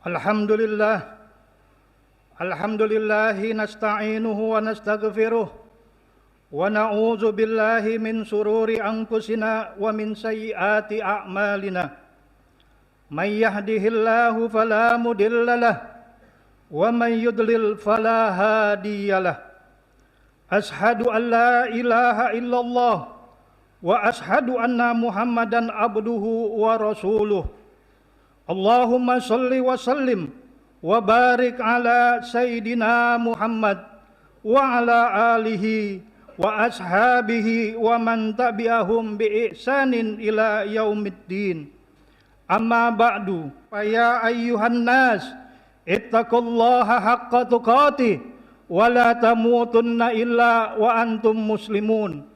Alhamdulillah, alhamdulillahi nasta'inuhu wa nastaghfiruh wa na'udzu billahi min sururi anfusina wa min sayyiati a'malina. May yahdihillahu fala mudhillalah wa may yudlil fala hadiyalah. Ashhadu an la ilaha illallah wa ashhadu anna Muhammadan abduhu wa rasuluh. Allahumma salli wa sallim wa barik ala Sayyidina Muhammad wa ala alihi wa ashabihi wa man tabi'ahum bi ihsanin ila yaumiddin. Amma ba'du, ya ayyuhan nas ittaqullaha haqqa tuqatih wa la tamutunna illa wa antum muslimun.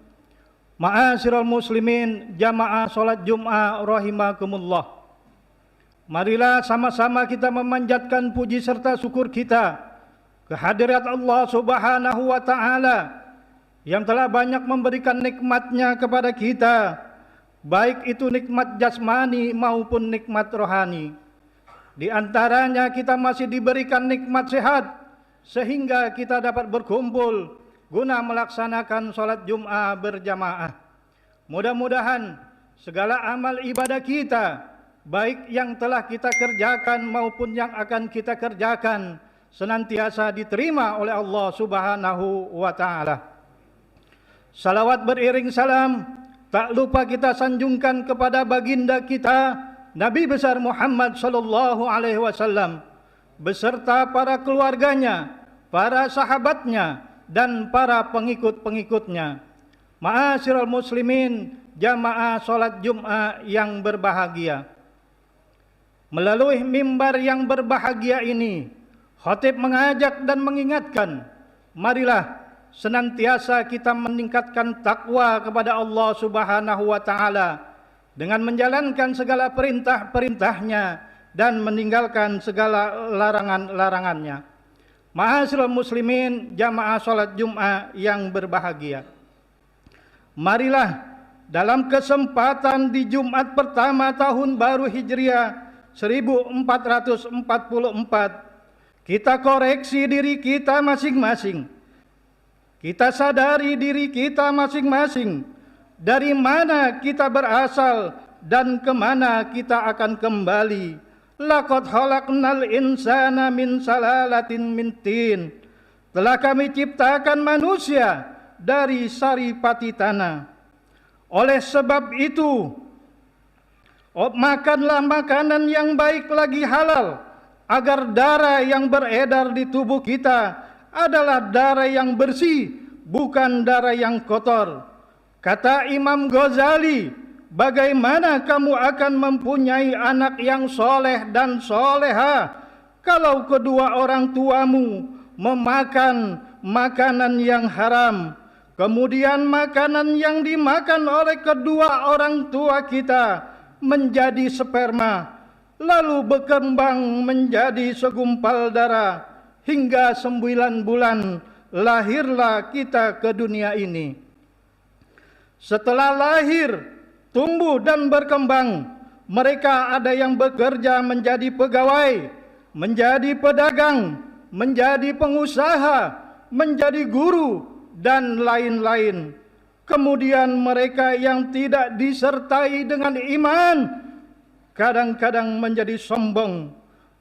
Ma'asyiral muslimin, jamaah salat Jumat rahimakumullah. Marilah sama-sama kita memanjatkan puji serta syukur kita kehadirat Allah Subhanahu wa Ta'ala yang telah banyak memberikan nikmat-Nya kepada kita, baik itu nikmat jasmani maupun nikmat rohani. Di antaranya kita masih diberikan nikmat sehat sehingga kita dapat berkumpul guna melaksanakan salat Jumat berjamaah. Mudah-mudahan segala amal ibadah kita, baik yang telah kita kerjakan maupun yang akan kita kerjakan, senantiasa diterima oleh Allah Subhanahu wa Ta'ala. Salawat beriring salam tak lupa kita sanjungkan kepada baginda kita Nabi besar Muhammad sallallahu alaihi wasallam beserta para keluarganya, para sahabatnya dan para pengikut-pengikutnya. Ma'asyiral muslimin, jamaah salat Jumat yang berbahagia. Melalui mimbar yang berbahagia ini, khatib mengajak dan mengingatkan, marilah senantiasa kita meningkatkan takwa kepada Allah Subhanahu wa Ta'ala dengan menjalankan segala perintah-perintahnya dan meninggalkan segala larangan-larangannya. Ma'asyiral muslimin, jamaah salat Jumat yang berbahagia. Marilah dalam kesempatan di Jumat pertama tahun baru Hijriah 1444, kita koreksi diri kita masing-masing. Kita sadari diri kita masing-masing, dari mana kita berasal dan kemana kita akan kembali. Laqad khalaqnal insana min salalatin min tin. Telah kami ciptakan manusia dari saripati tanah. Oleh sebab itu, makanlah makanan yang baik lagi halal, agar darah yang beredar di tubuh kita adalah darah yang bersih, bukan darah yang kotor. Kata Imam Ghazali, bagaimana kamu akan mempunyai anak yang soleh dan soleha kalau kedua orang tuamu memakan makanan yang haram, kemudian makanan yang dimakan oleh kedua orang tua kita menjadi sperma, lalu berkembang menjadi segumpal darah, hingga 9 bulan lahirlah kita ke dunia ini. Setelah lahir, tumbuh dan berkembang, mereka ada yang bekerja menjadi pegawai, menjadi pedagang, menjadi pengusaha, menjadi guru, dan lain-lain. Kemudian mereka yang tidak disertai dengan iman kadang-kadang menjadi sombong.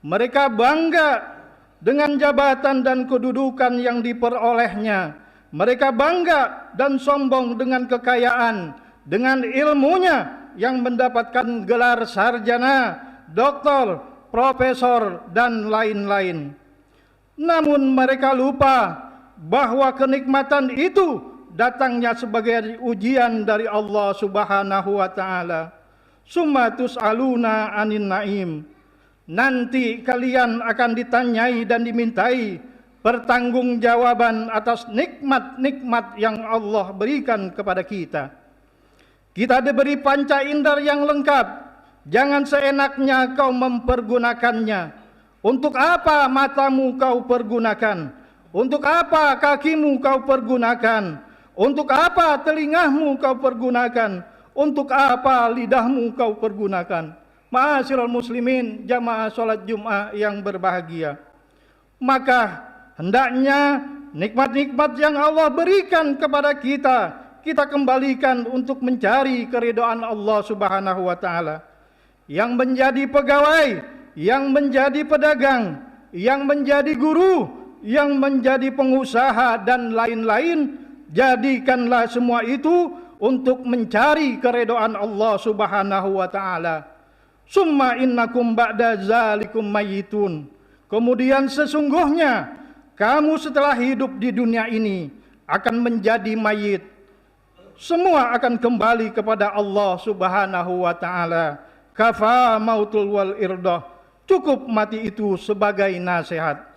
Mereka bangga dengan jabatan dan kedudukan yang diperolehnya. Mereka bangga dan sombong dengan kekayaan, dengan ilmunya yang mendapatkan gelar sarjana, doktor, profesor, dan lain-lain. Namun mereka lupa bahwa kenikmatan itu datangnya sebagai ujian dari Allah Subhanahu wa Ta'ala. Summa tus'aluna anin naim. Nanti kalian akan ditanyai dan dimintai pertanggungjawaban atas nikmat-nikmat yang Allah berikan kepada kita. Kita diberi panca indera yang lengkap. Jangan seenaknya kau mempergunakannya. Untuk apa matamu kau pergunakan? Untuk apa kakimu kau pergunakan? Untuk apa telingamu kau pergunakan? Untuk apa lidahmu kau pergunakan? Ma'asyiral muslimin, jamaah salat Jumat yang berbahagia. Maka hendaknya nikmat-nikmat yang Allah berikan kepada kita kembalikan untuk mencari keridhaan Allah Subhanahu wa taala. Yang menjadi pegawai, yang menjadi pedagang, yang menjadi guru, yang menjadi pengusaha dan lain-lain, jadikanlah semua itu untuk mencari keridhaan Allah Subhanahu wa taala. Summa innakum ba'da zalikum mayitun. Kemudian sesungguhnya kamu setelah hidup di dunia ini akan menjadi mayit. Semua akan kembali kepada Allah Subhanahu wa taala. Kafa mautul wal irdah. Cukup mati itu sebagai nasihat.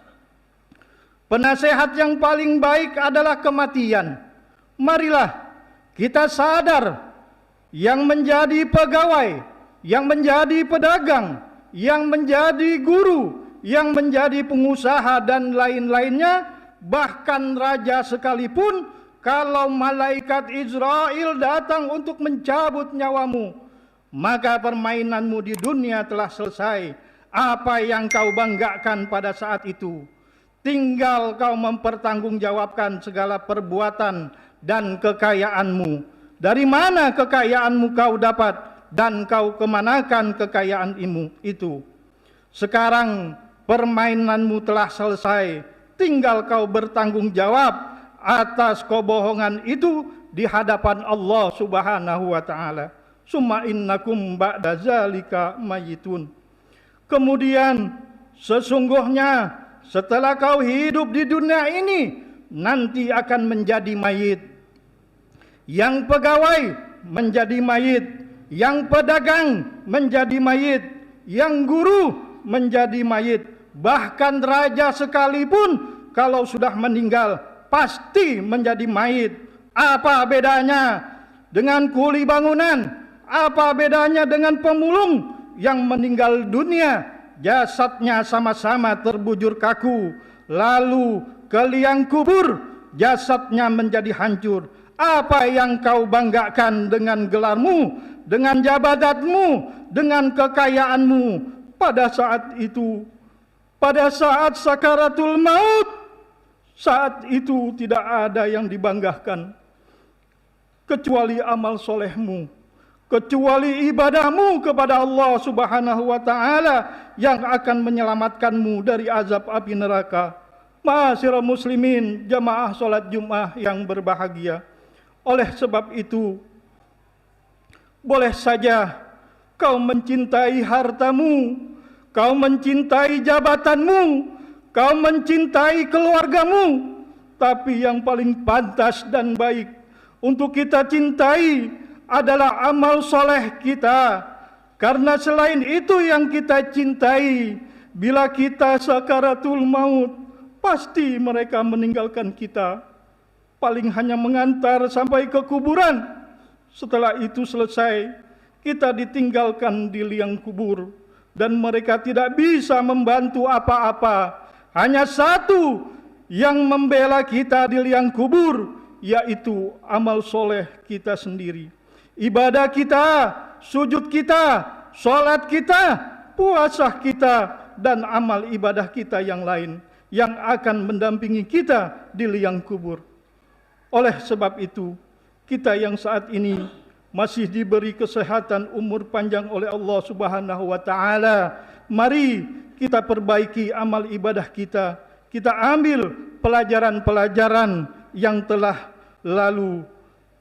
Penasehat yang paling baik adalah kematian. Marilah kita sadar yang menjadi pegawai, yang menjadi pedagang, yang menjadi guru, yang menjadi pengusaha dan lain-lainnya, bahkan raja sekalipun, kalau malaikat Israel datang untuk mencabut nyawamu, maka permainanmu di dunia telah selesai. Apa yang kau banggakan pada saat itu? Tinggal kau mempertanggungjawabkan segala perbuatan dan kekayaanmu. Dari mana kekayaanmu kau dapat dan kau kemanakan kekayaanmu itu? Sekarang permainanmu telah selesai. Tinggal kau bertanggung jawab atas kebohongan itu di hadapan Allah Subhanahu wa taala. Summa innakum ba'da zalika mayitun. Kemudian sesungguhnya setelah kau hidup di dunia ini nanti akan menjadi mayit. Yang pegawai menjadi mayit, yang pedagang menjadi mayit, yang guru menjadi mayit, bahkan raja sekalipun kalau sudah meninggal pasti menjadi mayit. Apa bedanya dengan kuli bangunan? Apa bedanya dengan pemulung yang meninggal dunia? Jasadnya sama-sama terbujur kaku, lalu ke liang kubur jasadnya menjadi hancur. Apa yang kau banggakan dengan gelarmu, dengan jabatanmu, dengan kekayaanmu pada saat itu? Pada saat sakaratul maut, saat itu tidak ada yang dibanggakan kecuali amal solehmu, kecuali ibadahmu kepada Allah Subhanahu wa taala yang akan menyelamatkanmu dari azab api neraka. Ma'asyiral muslimin, jamaah salat Jumat yang berbahagia. Oleh sebab itu, boleh saja kau mencintai hartamu, kau mencintai jabatanmu, kau mencintai keluargamu, tapi yang paling pantas dan baik untuk kita cintai adalah amal soleh kita. Karena selain itu yang kita cintai, bila kita sakaratul maut, pasti mereka meninggalkan kita. Paling hanya mengantar sampai ke kuburan. Setelah itu selesai, kita ditinggalkan di liang kubur. Dan mereka tidak bisa membantu apa-apa. Hanya satu yang membela kita di liang kubur, yaitu amal soleh kita sendiri. Ibadah kita, sujud kita, sholat kita, puasa kita, dan amal ibadah kita yang lain yang akan mendampingi kita di liang kubur. Oleh sebab itu, kita yang saat ini masih diberi kesehatan umur panjang oleh Allah Subhanahu wa taala, mari kita perbaiki amal ibadah kita. Kita ambil pelajaran-pelajaran yang telah lalu.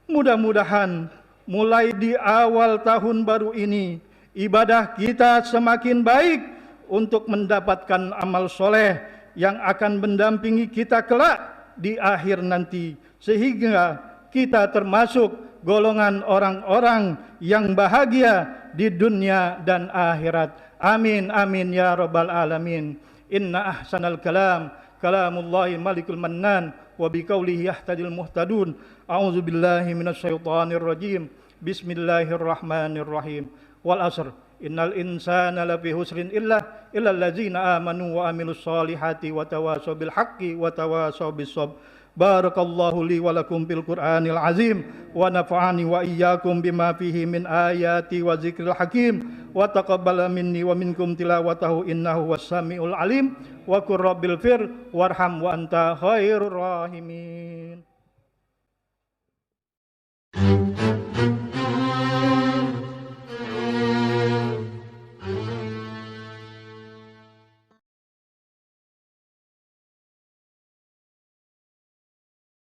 Mudah-mudahan mulai di awal tahun baru ini, ibadah kita semakin baik untuk mendapatkan amal soleh yang akan mendampingi kita kelak di akhir nanti, sehingga kita termasuk golongan orang-orang yang bahagia di dunia dan akhirat. Amin amin ya rabbal alamin. Inna ahsanal kalam kalamullahi malikul mannan wa biqaulihi yahtadil muhtadun. A'udzu billahi minasyaitonir rajim. Bismillahirrahmanirrahim. Wal asr innal insana lafi husrin illa allazina amanu wa amilus solihati wa tawasaw bil haqqi wa tawasaw bis sabr. Barakallahu li wa lakum bil Qur'anil azim wa nafa'ani wa iyyakum bima fihi min ayati wa zikril hakim wa taqabbala minni wa minkum tilawatahu innahu was-sami'ul alim wa qur rabbil fir warham wa anta khairur rahimin.